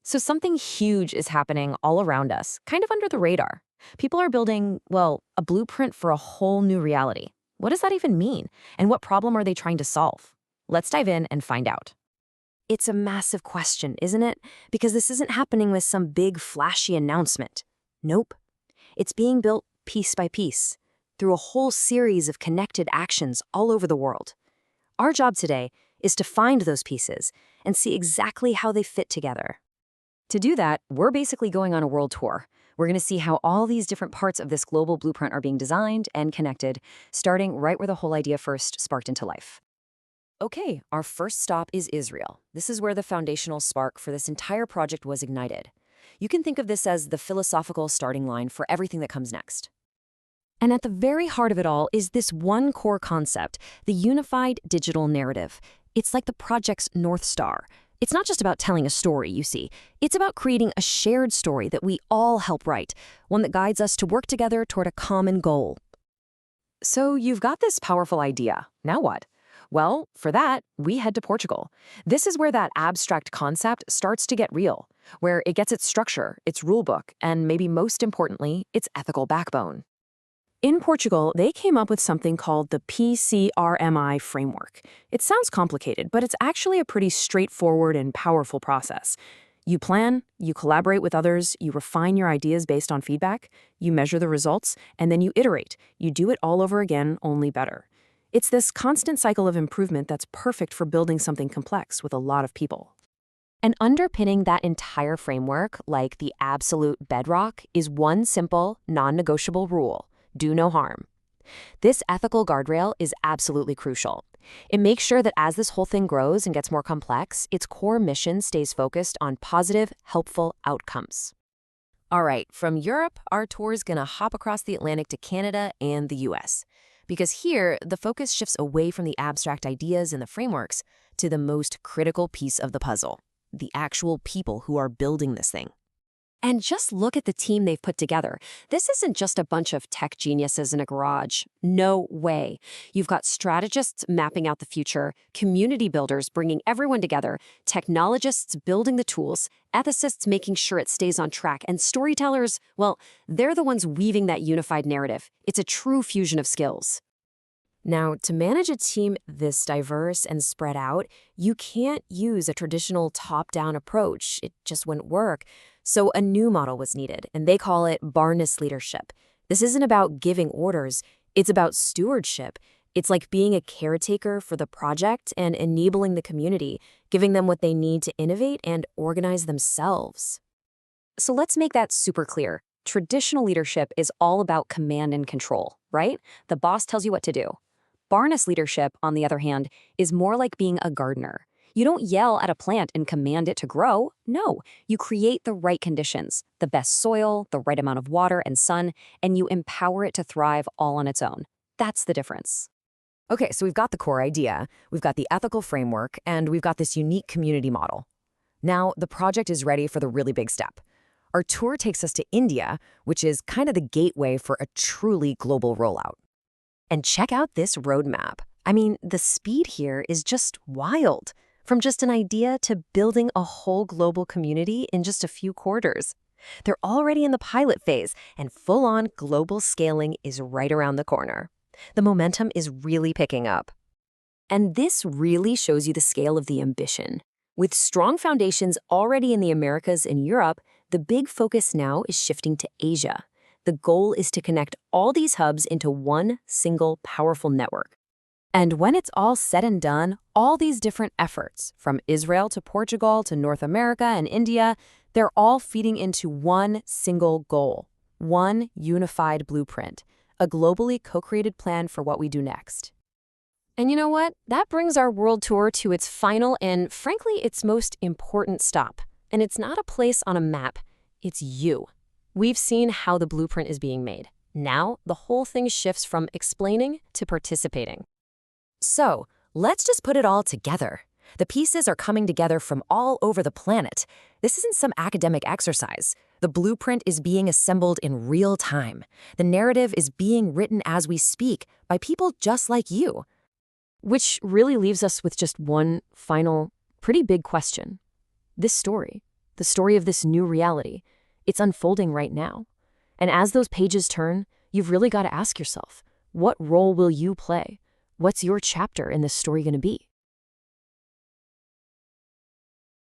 So something huge is happening all around us, kind of under the radar. People are building, well, a blueprint for a whole new reality. What does that even mean? And what problem are they trying to solve? Let's dive in and find out. It's a massive question, isn't it? Because this isn't happening with some big, flashy announcement. Nope. It's being built piece by piece, through a whole series of connected actions all over the world. Our job today is to find those pieces and see exactly how they fit together. To do that, we're basically going on a world tour. We're going to see how all these different parts of this global blueprint are being designed and connected, starting right where the whole idea first sparked into life. Okay, our first stop is Israel. This is where the foundational spark for this entire project was ignited. You can think of this as the philosophical starting line for everything that comes next. And at the very heart of it all is this one core concept, the unified digital narrative. It's like the project's North Star. It's not just about telling a story, you see. It's about creating a shared story that we all help write, one that guides us to work together toward a common goal. So you've got this powerful idea. Now what? Well, for that, we head to Portugal. This is where that abstract concept starts to get real, where it gets its structure, its rulebook, and maybe most importantly, its ethical backbone. In Portugal, they came up with something called the PCRMI framework. It sounds complicated, but it's actually a pretty straightforward and powerful process. You plan, you collaborate with others, you refine your ideas based on feedback, you measure the results, and then you iterate. You do it all over again, only better. It's this constant cycle of improvement that's perfect for building something complex with a lot of people. And underpinning that entire framework, like the absolute bedrock, is one simple, non-negotiable rule: do no harm. This ethical guardrail is absolutely crucial. It makes sure that as this whole thing grows and gets more complex, its core mission stays focused on positive, helpful outcomes. All right, from Europe, our tour is going to hop across the Atlantic to Canada and the US. Because here, the focus shifts away from the abstract ideas and the frameworks to the most critical piece of the puzzle, the actual people who are building this thing. And just look at the team they've put together. This isn't just a bunch of tech geniuses in a garage. No way. You've got strategists mapping out the future, community builders bringing everyone together, technologists building the tools, ethicists making sure it stays on track, and storytellers, well, they're the ones weaving that unified narrative. It's a true fusion of skills. Now, to manage a team this diverse and spread out, you can't use a traditional top-down approach. It just wouldn't work. So a new model was needed, and they call it Barness leadership. This isn't about giving orders, it's about stewardship. It's like being a caretaker for the project and enabling the community, giving them what they need to innovate and organize themselves. So let's make that super clear. Traditional leadership is all about command and control, right? The boss tells you what to do. Barness leadership, on the other hand, is more like being a gardener. You don't yell at a plant and command it to grow. No, you create the right conditions, the best soil, the right amount of water and sun, and you empower it to thrive all on its own. That's the difference. Okay, so we've got the core idea, we've got the ethical framework, and we've got this unique community model. Now, the project is ready for the really big step. Our tour takes us to India, which is kind of the gateway for a truly global rollout. And check out this roadmap. I mean, the speed here is just wild. From just an idea to building a whole global community in just a few quarters. They're already in the pilot phase, and full-on global scaling is right around the corner. The momentum is really picking up. And this really shows you the scale of the ambition. With strong foundations already in the Americas and Europe, the big focus now is shifting to Asia. The goal is to connect all these hubs into one single powerful network. And when it's all said and done, all these different efforts, from Israel to Portugal to North America and India, they're all feeding into one single goal, one unified blueprint, a globally co-created plan for what we do next. And you know what? That brings our world tour to its final and, frankly, its most important stop. And it's not a place on a map, it's you. We've seen how the blueprint is being made. Now, the whole thing shifts from explaining to participating. So, let's just put it all together. The pieces are coming together from all over the planet. This isn't some academic exercise. The blueprint is being assembled in real time. The narrative is being written as we speak by people just like you. Which really leaves us with just one final, pretty big question. This story, the story of this new reality. It's unfolding right now. And as those pages turn, you've really got to ask yourself, what role will you play? What's your chapter in this story going to be?